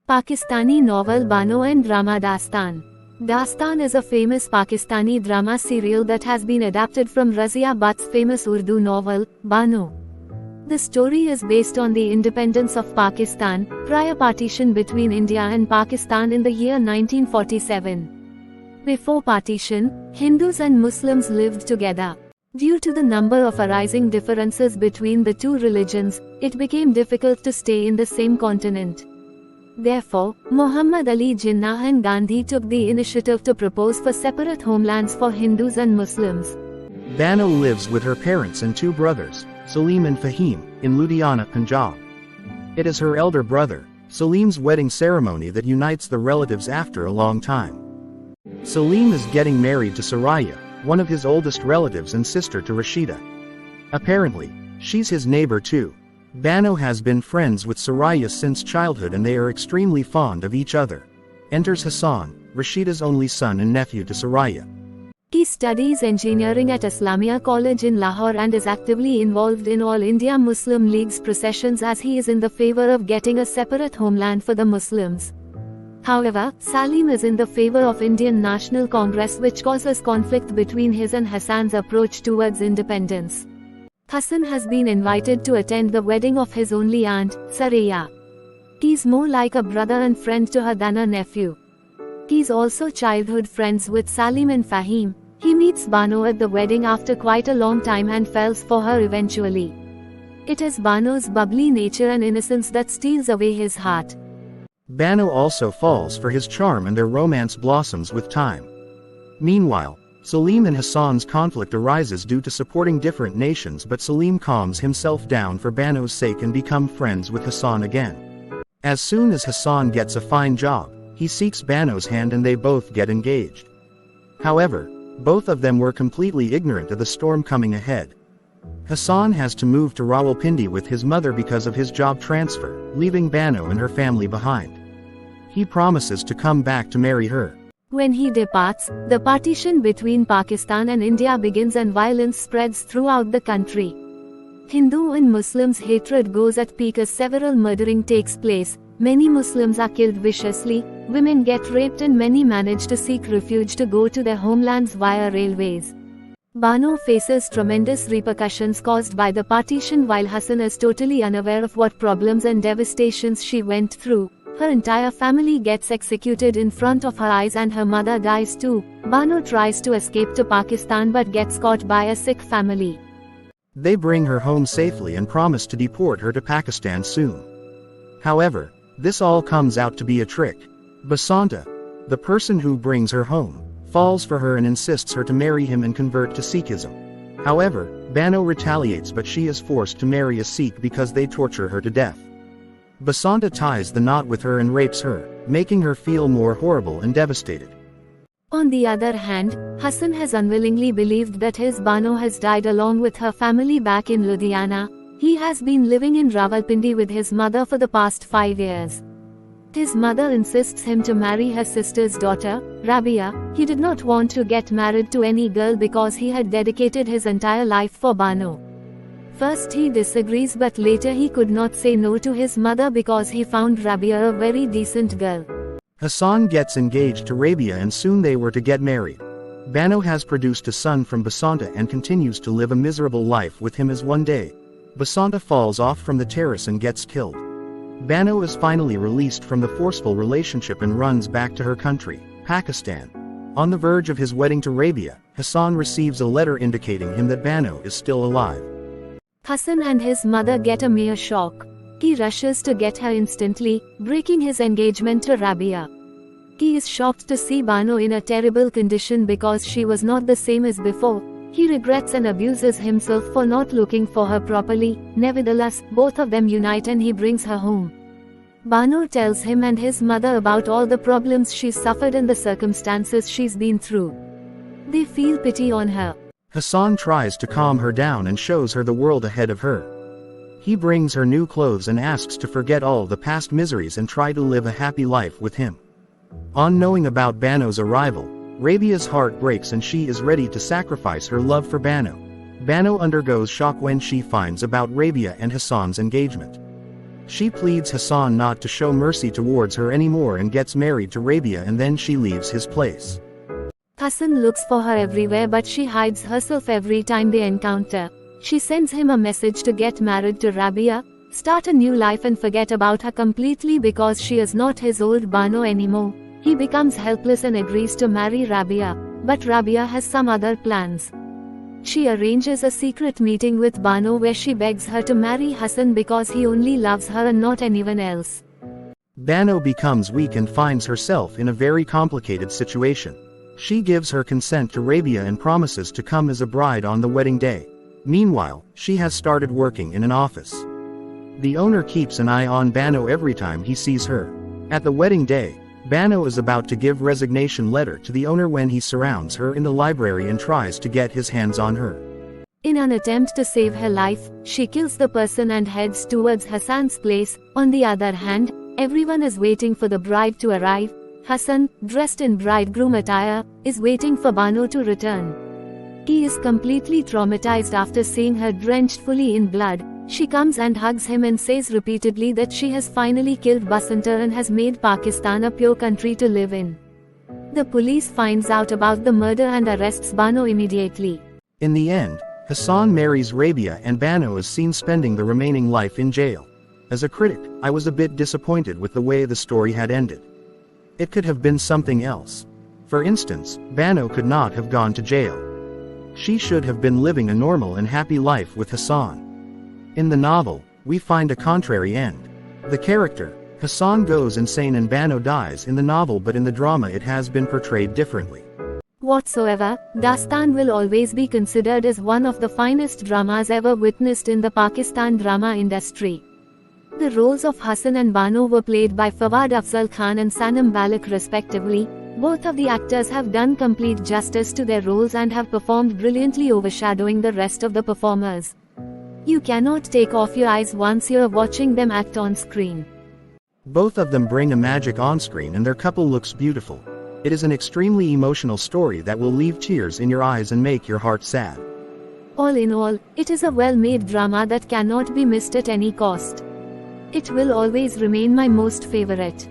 Pakistani novel Bano and drama Dastan. Dastan is a famous Pakistani drama serial that has been adapted from Razia Bhatt's famous Urdu novel, Bano. The story is based on the independence of Pakistan, prior partition between India and Pakistan in the year 1947. Before partition, Hindus and Muslims lived together. Due to the number of arising differences between the two religions, it became difficult to stay in the same continent. Therefore, Muhammad Ali Jinnah and Gandhi took the initiative to propose for separate homelands for Hindus and Muslims. Bano lives with her parents and two brothers, Salim and Fahim, in Ludhiana, Punjab. It is her elder brother, Salim's wedding ceremony that unites the relatives after a long time. Salim is getting married to Soraya, one of his oldest relatives and sister to Rashida. Apparently, she's his neighbor too. Bano has been friends with Soraya since childhood and they are extremely fond of each other. Enters Hassan, Rashida's only son and nephew to Soraya. He studies engineering at Islamia College in Lahore and is actively involved in All India Muslim League's processions as he is in the favor of getting a separate homeland for the Muslims. However, Salim is in the favor of Indian National Congress, which causes conflict between his and Hassan's approach towards independence. Hassan has been invited to attend the wedding of his only aunt, Soraya. He's more like a brother and friend to her than a nephew. He's also childhood friends with Salim and Fahim. He meets Bano at the wedding after quite a long time and falls for her eventually. It is Bano's bubbly nature and innocence that steals away his heart. Bano also falls for his charm and their romance blossoms with time. Meanwhile, Salim and Hassan's conflict arises due to supporting different nations, but Salim calms himself down for Bano's sake and becomes friends with Hassan again. As soon as Hassan gets a fine job, he seeks Bano's hand and they both get engaged. However, both of them were completely ignorant of the storm coming ahead. Hassan has to move to Rawalpindi with his mother because of his job transfer, leaving Bano and her family behind. He promises to come back to marry her. When he departs, the partition between Pakistan and India begins and violence spreads throughout the country. Hindu and Muslims' hatred goes at peak as several murdering takes place. Many Muslims are killed viciously, women get raped and many manage to seek refuge to go to their homelands via railways. Bano faces tremendous repercussions caused by the partition while Hassan is totally unaware of what problems and devastations she went through. Her entire family gets executed in front of her eyes and her mother dies too. Bano tries to escape to Pakistan but gets caught by a Sikh family. They bring her home safely and promise to deport her to Pakistan soon. However, this all comes out to be a trick. Basanta, the person who brings her home, falls for her and insists her to marry him and convert to Sikhism. However, Bano retaliates but she is forced to marry a Sikh because they torture her to death. Basanta ties the knot with her and rapes her, making her feel more horrible and devastated. On the other hand, Hassan has unwillingly believed that his Bano has died along with her family back in Ludhiana. He has been living in Rawalpindi with his mother for the past 5 years. His mother insists him to marry her sister's daughter, Rabia. He did not want to get married to any girl because he had dedicated his entire life for Bano. First he disagrees but later he could not say no to his mother because he found Rabia a very decent girl. Hassan gets engaged to Rabia and soon they were to get married. Bano has produced a son from Basanta and continues to live a miserable life with him as one day Basanta falls off from the terrace and gets killed. Bano is finally released from the forceful relationship and runs back to her country, Pakistan. On the verge of his wedding to Rabia, Hassan receives a letter indicating him that Bano is still alive. Hassan and his mother get a mere shock. He rushes to get her instantly, breaking his engagement to Rabia. He is shocked to see Bano in a terrible condition because she was not the same as before. He regrets and abuses himself for not looking for her properly. Nevertheless, both of them unite and he brings her home. Bano tells him and his mother about all the problems she's suffered and the circumstances she's been through. They feel pity on her. Hassan tries to calm her down and shows her the world ahead of her. He brings her new clothes and asks to forget all the past miseries and try to live a happy life with him. On knowing about Bano's arrival, Rabia's heart breaks and she is ready to sacrifice her love for Bano. Bano undergoes shock when she finds about Rabia and Hassan's engagement. She pleads Hassan not to show mercy towards her anymore and gets married to Rabia, and then she leaves his place. Hassan looks for her everywhere, but she hides herself every time they encounter. She sends him a message to get married to Rabia, start a new life and forget about her completely because she is not his old Bano anymore. He becomes helpless and agrees to marry Rabia, but Rabia has some other plans. She arranges a secret meeting with Bano where she begs her to marry Hassan because he only loves her and not anyone else. Bano becomes weak and finds herself in a very complicated situation. She gives her consent to Rabia and promises to come as a bride on the wedding day. Meanwhile, she has started working in an office. The owner keeps an eye on Bano every time he sees her. At the wedding day, Bano is about to give resignation letter to the owner when he surrounds her in the library and tries to get his hands on her. In an attempt to save her life, she kills the person and heads towards Hassan's place. On the other hand, everyone is waiting for the bride to arrive. Hassan, dressed in bridegroom attire, is waiting for Bano to return. He is completely traumatized after seeing her drenched fully in blood. She comes and hugs him and says repeatedly that she has finally killed Basanta and has made Pakistan a pure country to live in. The police finds out about the murder and arrests Bano immediately. In the end, Hassan marries Rabia and Bano is seen spending the remaining life in jail. As a critic, I was a bit disappointed with the way the story had ended. It could have been something else. For instance, Bano could not have gone to jail. She should have been living a normal and happy life with Hassan. In the novel, we find a contrary end. The character, Hassan, goes insane and Bano dies in the novel, but in the drama it has been portrayed differently. Whatsoever, Dastan will always be considered as one of the finest dramas ever witnessed in the Pakistan drama industry. The roles of Hassan and Bano were played by Fawad Afzal Khan and Sanam Balak respectively. Both of the actors have done complete justice to their roles and have performed brilliantly, overshadowing the rest of the performers. You cannot take off your eyes once you're watching them act on screen. Both of them bring a magic on screen and their couple looks beautiful. It is an extremely emotional story that will leave tears in your eyes and make your heart sad. All in all, it is a well-made drama that cannot be missed at any cost. It will always remain my most favorite.